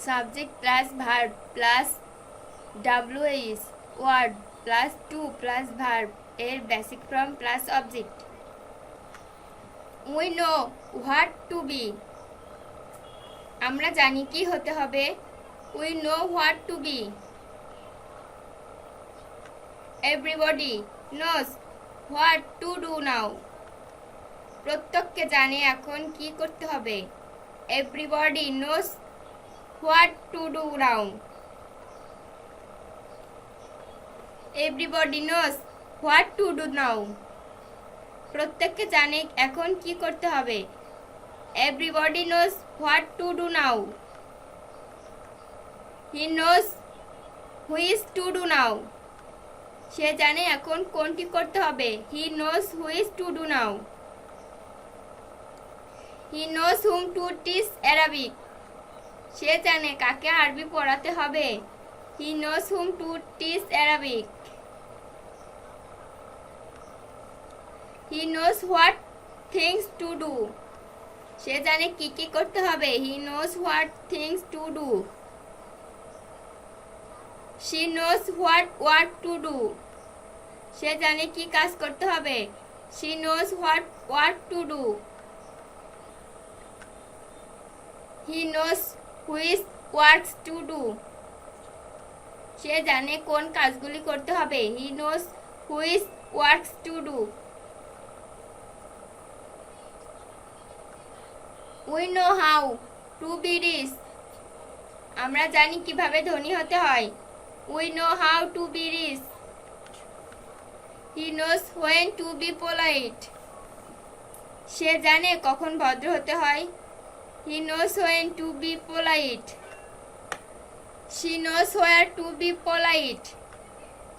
Subject plus verb plus WH word plus to plus verb এর basic form plus object. We know what to be, আমরা জানি কি হতে হবে। We know what to be. Everybody knows what to do now, প্রত্যেককে জানে এখন কি করতে হবে। Everybody knows what to do now. Everybody knows what to do now, প্রত্যেককে জানে এখন কি করতে হবে। Everybody knows what to do now. He knows which to do now, সে জানে এখন কোনটি করতে হবে। He knows which to do now. He knows whom to teach Arabic, সে জানে কাকে আরবি পড়াতে হবে। He knows whom to teach Arabic. He knows what things to do, সে জানে কি কি করতে হবে। He knows what things to do. She knows what work to do, সে জানে কি কাজ করতে হবে। She knows what work to do. He knows which works to do, সে জানে কোন কাজগুলি করতে হবে। He knows which works to do. We know how to be rich, আমরা জানি কিভাবে ধনী হতে হয়। We know how to be rich. He knows when to be polite, সে জানে কখন ভদ্র হতে হয়। He knows when to be polite. She knows where to be polite,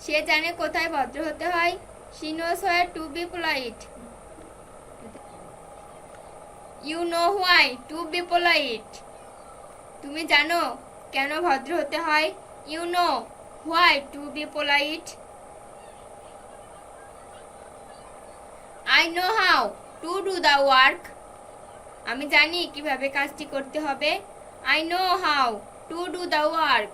সে জানে কোথায় ভদ্র হতে হয়। She knows where to be polite. You know why to be polite, তুমি জানো কেন ভদ্র হতে হয়। You know why to be polite. I know how to do the work, আমি জানি কিভাবে কাজটি করতে হবে। I know how to do the work.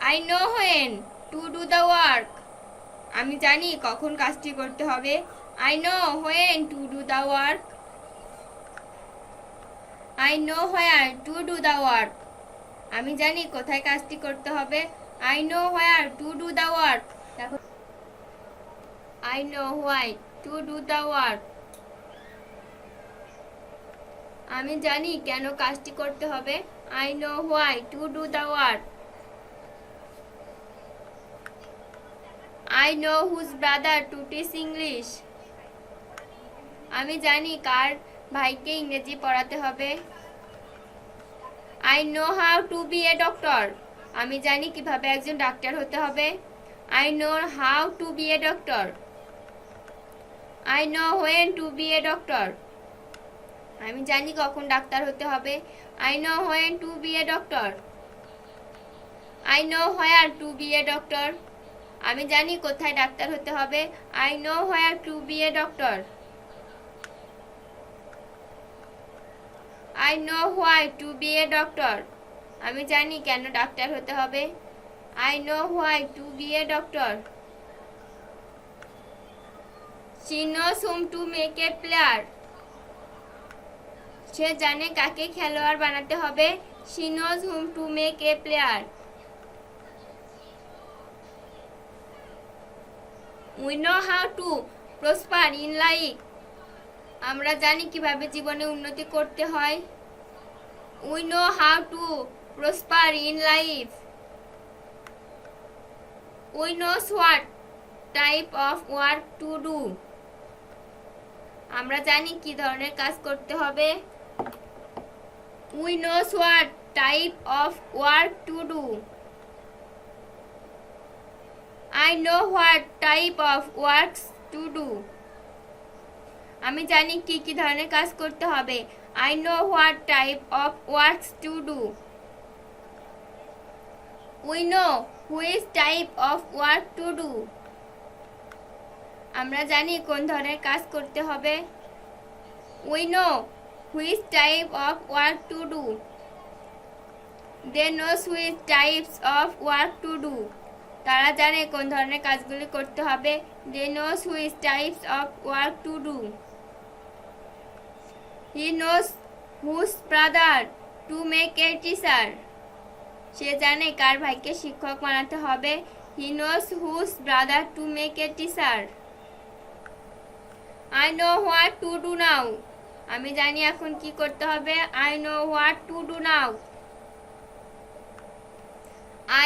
I know when to do the work, আমি জানি কখন কাজটি করতে হবে। I know when to do the work. I know where to do the work, আমি জানি কোথায় কাজটি করতে হবে। I know where to do the work. দেখো, I know why to do the work, আমি জানি কেন কাজটি করতে হবে। I know why to do the work. I know whose brother to teach English, আমি জানি কার ভাইকে ইংরেজি পড়াতে হবে। I know how to be a doctor, আমি জানি কিভাবে একজন ডাক্তার হতে হবে। I know how to be a doctor. I know when to be a doctor, আমি জানি কখন ডাক্তার হতে হবে। I know when to be a doctor. I know where to be a doctor, আমি জানি কোথায় ডাক্তার হতে হবে। I know where to be a doctor. I know why to be a doctor, আমি জানি কেন ডাক্তার হতে হবে। I know why to be a doctor. She knows whom to make a player, সে জানে কাকে খেলোয়াড় বানাতে হবে। She knows whom to make a player. We know how to prosper in life, আমরা জানি কিভাবে জীবনে উন্নতি করতে হয়। We know how to prosper in life. We knows what type of work to do, আমরা জানি কি ধরনের কাজ করতে হবে। We knows what type of work to do. I know what type of works to do, আমি জানি কি কি ধরনের কাজ করতে হবে। I know what type of works to do. We know which type of work to do, আমরা জানি কোন ধরনের কাজ করতে হবে। We know which type of work to do. They know which types of work to do. তারা জানে কোন ধরনের কাজগুলি করতে হবে। They know which types of work to do. He knows whose brother to make a teacher. সে জানে কার ভাইকে শিক্ষক বানাতে হবে। He knows whose brother to make a teacher. I know what to do now. আমি জানি এখন কি করতে হবে। I know what to do now.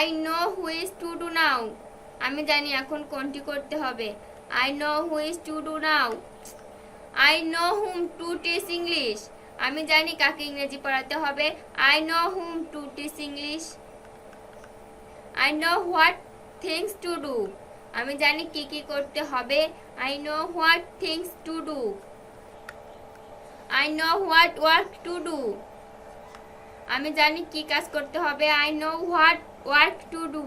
I know which to do now. আমি জানি এখন কোনটি করতে হবে। I know which to do now. I know whom to teach English. আমি জানি কাকে ইংরেজি পড়াতে হবে। I know whom to teach English. I know what things to do. আমি জানি কি কি করতে হবে। I know what things to do. I know what work to do. আমি জানি কি কাজ করতে হবে। I know what work to do.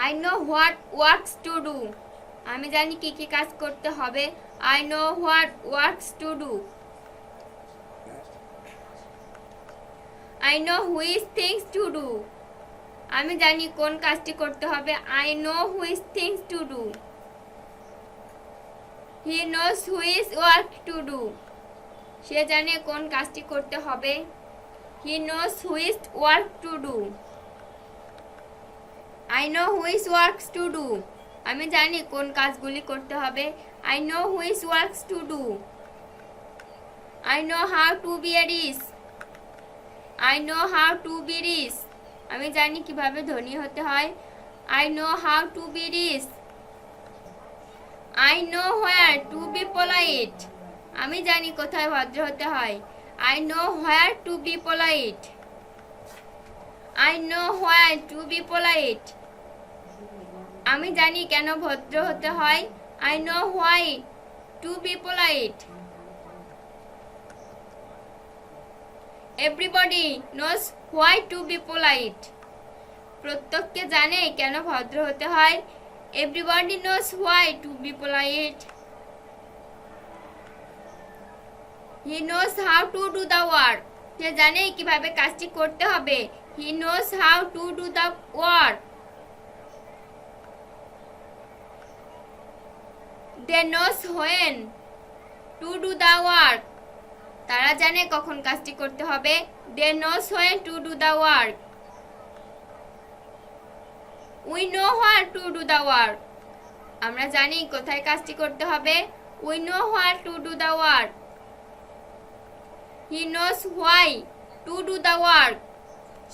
I know what works to do. আমি জানি কি কি কাজ করতে হবে। I know what works to do. I know which things to do. আমি জানি কোন কাজটি করতে হবে। I know which things to do. He knows which work to do. সে জানে কোন কাজটি করতে হবে। He knows which work to do. I know which works to do. আমি জানি কোন কাজগুলি করতে হবে। I know which works to do. I know how to be rich. I know how to be rich. আমি জানি কিভাবে ধনী হতে হয়। I know how to be rich. I know where to be polite. আমি জানি কোথায় ভদ্র হতে হয়। I know where to be polite. I know where to be polite. আমি জানি কেন ভদ্র হতে হয়। I know why to be polite. Everybody knows why to be polite. প্রত্যেকে জানে কেন ভদ্র হতে হয়। Everybody knows why to be polite. He knows how to do the work. সে জানে কিভাবে কাজটি করতে হবে। He knows how to do the work. They knows when to do the work. তারা জানে কখন কাজটি করতে হবে। They knows when to do the work. We know where to do the work. আমরা জানি কোথায় কাজটি করতে হবে। We know where to do the work. He knows why to do the work.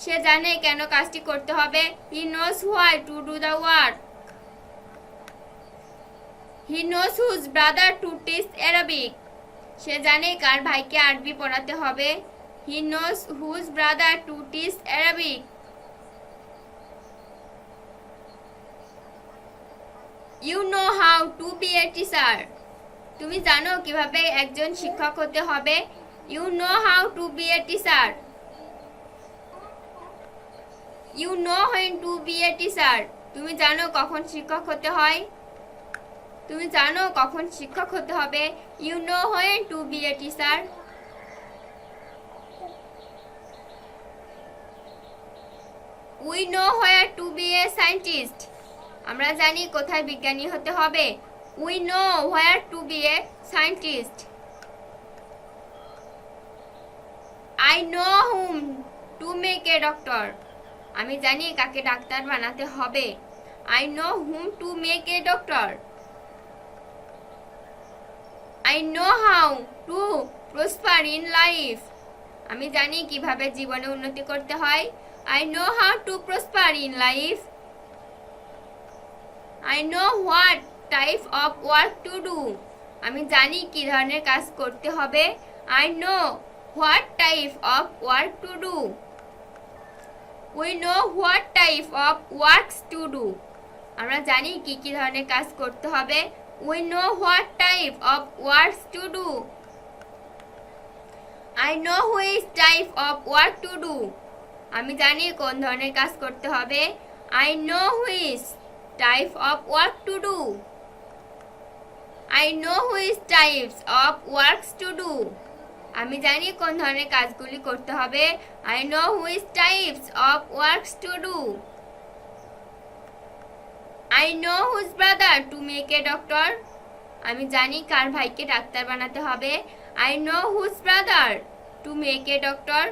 সে জানে কেন কাজটি করতে হবে। He knows why to do the work. He knows whose brother to teach Arabic. সে জানে কার ভাইকে আরবি পড়াতে হবে। He knows whose brother to teach Arabic. You know how to be a teacher. তুমি জানো কিভাবে একজন শিক্ষক হতে হবে। You know how to be a teacher. You know when to be a teacher. তুমি জানো কখন শিক্ষক হতে হয়। তুমি জানো কখন শিক্ষক হতে হবে। You know when to be a teacher. We know where to be a scientist. আমরা জানি কোথায় বিজ্ঞানী হতে হবে। We know where to be a scientist. I know whom to make a doctor. আমি জানি কাকে ডাক্তার বানাতে হবে। I know whom to make a doctor. I know how to prosper in life. আমি জানি কিভাবে জীবনে উন্নতি করতে হয়। I know how to prosper in life. I know what type of work to do. আমি জানি কি ধরনের কাজ করতে হবে। I know what type of work to do. We know what type of works to do. আমরা জানি কি কি ধরনের কাজ করতে হবে। We know what type of works to do. I know which type of work to do. আমি জানি কোন ধরনের কাজ করতে হবে। I know which type of work to do. I know which types of works to do. আমি জানি কোন ধরনের কাজগুলি করতে হবে। I know which types of works to do. I know whose brother to make a doctor. আমি জানি কার ভাইকে ডাক্তার বানাতে হবে। I know whose brother to make a doctor.